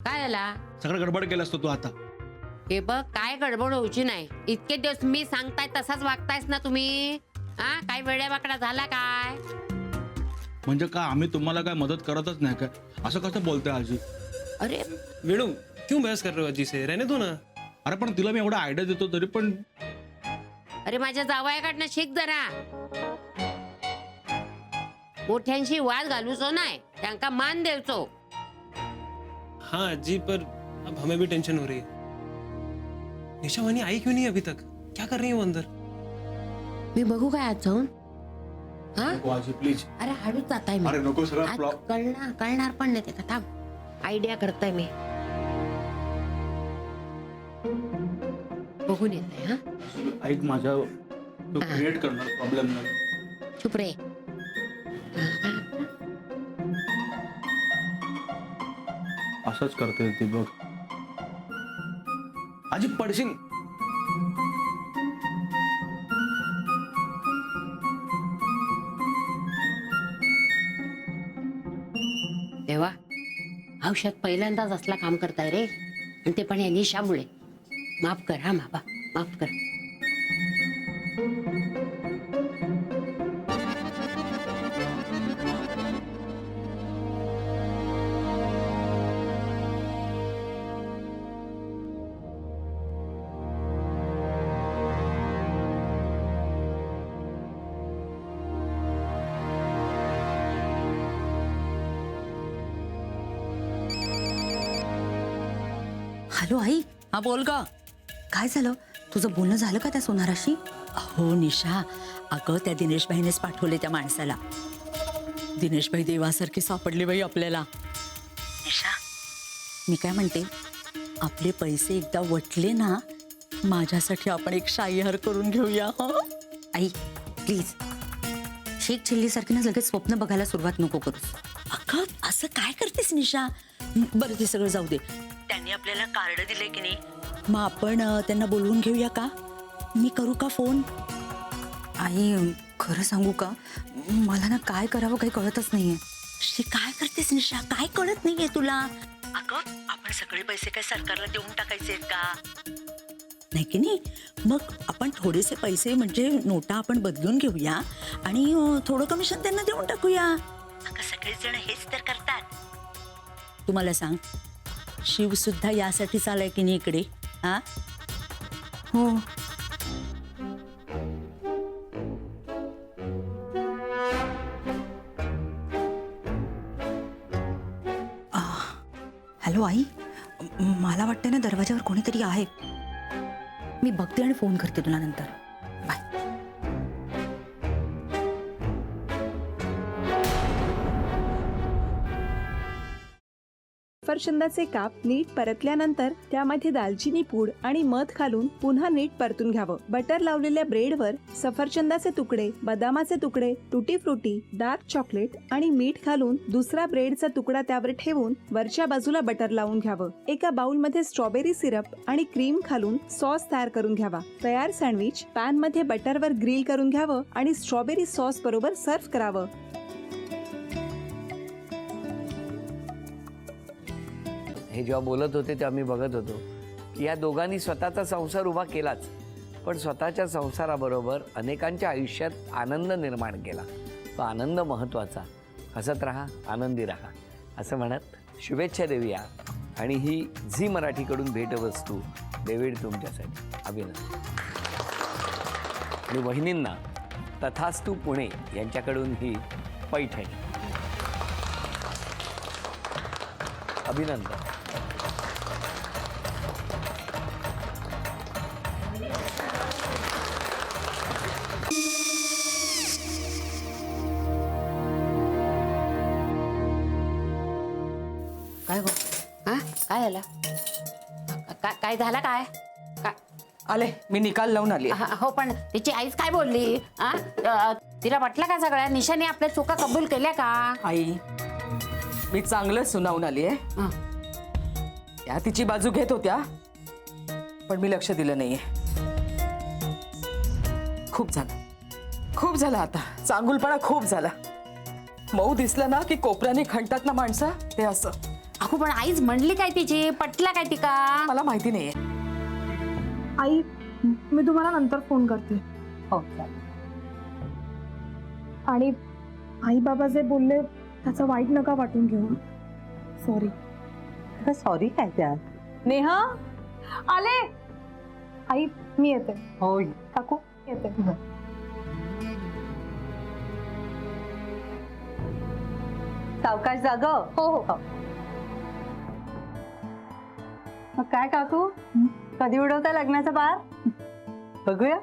काय झाला? सगळं गडबड केलं असतो तू आता. हे बघ, काय गडबड व्हायची नाही. इतके दिवस मी सांगताय तसाच वागतायस ना तुम्ही? हा, काय वेड्या वाकडा झाला काय? म्हणजे का आम्ही तुम्हाला काय मदत करतच नाही काय? असं कसं बोलतोय आजी? अरे वेणु, क्यों बहस कर रहे हो अजी से? रहने दो ना. अरे पण तिला मी एवढा आयडिया देतो तरी पण अरे माझ्या जावयाकडनं शिक जरा. मोठ्यांशी वाद घालूचो नाही, त्यांका मान द्यायचो. हाँ अजी, पर अब हमें भी टेंशन हो रही है. निशा वानी आई क्यों नहीं अभी तक? क्या कर रही है वो अंदर? मी बघू काय आज जाऊन? हा, नको आजी प्लीज. अरे हळूच जाताय मी. अरे नको सगळं आज फ्लॉप. कळणार पण नाही ते. थांब, आयडिया करताय मी. बघून येत आहे. हा, ऐक माझ्या तू क्रिएट करणार प्रॉब्लेम नाही. चुप रे. असंच करते ती बघ. आजी पडशील. देवा, औषध पहिल्यांदाच असला काम करताय रे, आणि ते पण या निशामुळे. माफ कर हा बाबा, माफ कर. हॅलो आई. हा बोल ग. काय झालं? तुझं बोलणं झालं का त्या सोनाराशी? हो निशा, अगं त्या दिनेशभाईनेच पाठवले त्या माणसाला. दिनेशभाई देवासारखी सापडली बाई आपल्याला. निशा, मी काय म्हणते, आपले पैसे एकदा वटले ना, माझ्यासाठी आपण एक शाहीहार करून घेऊया. हं? आई प्लीज, शेख चिल्लीसारखी ना लगेच स्वप्न बघायला सुरुवात नको करूस. अगं असं काय करतेस निशा? बरं ते सगळं जाऊ दे. त्यांनी आपल्याला कार्ड दिले की नाही, मग आपण त्यांना बोलवून घेऊया का? मी करू का फोन? आई खरं सांगू का, मला ना काय करावं काही कळतच नाहीये. काय करतेस निशा? काय कळत नाहीये तुला? अगं आपण सगळे पैसे काय सरकारला देऊन टाकायचे आहेत का? नाही की नाही, मग आपण थोडेसे पैसे म्हणजे नोटा आपण बदलून घेऊया आणि थोडं कमिशन त्यांना देऊन टाकूया. अगं सगळेच जण हेच तर करतात. तुम्हाला सांग, शिव सुद्धा यासाठीच आलाय की नाही इकडे. हा, हो. हॅलो आई, मला वाटतं ना दरवाजावर कोणीतरी आहे. मी बघते आणि फोन करते तुला नंतर. बाय. सफरचंदाचे काप नीट परतल्यानंतर त्यामध्ये दालचिनी पूड आणि मध घालून पुन्हा नीट परतून घ्यावं. बटर लावलेल्या ब्रेडवर सफरचंदाचे तुकडे, बदामाचे तुकडे, टुटी फ्रुटी, डार्क चॉकलेट आणि मीठ घालून दुसरा ब्रेडचा तुकडा त्यावर ठेवून वरच्या बाजूला बटर लावून घ्यावं. एका बाउलमध्ये स्ट्रॉबेरी सिरप आणि क्रीम घालून सॉस तयार करून घ्यावा. तयार सँडविच पॅन मध्ये बटरवर ग्रिल करून घ्यावं आणि स्ट्रॉबेरी सॉस बरोबर सर्व्ह करावं. हे जेव्हा बोलत होते तेव्हा मी बघत होतो की या दोघांनी स्वतःचा संसार उभा केलाच, पण स्वतःच्या संसाराबरोबर अनेकांच्या आयुष्यात आनंद निर्माण केला. तो आनंद महत्त्वाचा. हसत राहा, आनंदी राहा असं म्हणत शुभेच्छा देऊया. आणि ही झी मराठीकडून भेटवस्तू डेव्हिड तुमच्यासाठी. अभिनंदन. आणि वहिनींना तथास्तू पुणे यांच्याकडून ही पैठणी. अभिनंदन. काय हो? हा, काय झालं? काय झालं? काय काय आले, मी निकाल लावून आली. हो, पण तिची आईच काय बोलली? तिला वाटलं का सगळ्या निशाने आपल्या चुका कबूल केल्या का? आई, मी चांगलंच सुनावून आली आहे. त्या तिची बाजू घेत होत्या, पण मी लक्ष दिलं नाहीये. खूप झालं आता. चांगुलपणा खूप झाला. मऊ दिसलं ना की कोपऱ्याने खणतात ना माणसं, ते असं अगो पण आईच म्हणली काय तिची, पटला काय तिका? मला माहिती नाहीये. आई मी तुम्हाला नंतर फोन करते. हो चालेल. आणि आई बाबा जे बोलले त्याचं वाईट नका वाटून घेऊ. सॉरी. सॉरी काय त्या? नेहा आले. आई मी येते. हो काकू येते. सावकाश जाग. हो हो. मग काय काकू, कधी उडवता लग्नाचा बार? बघूया.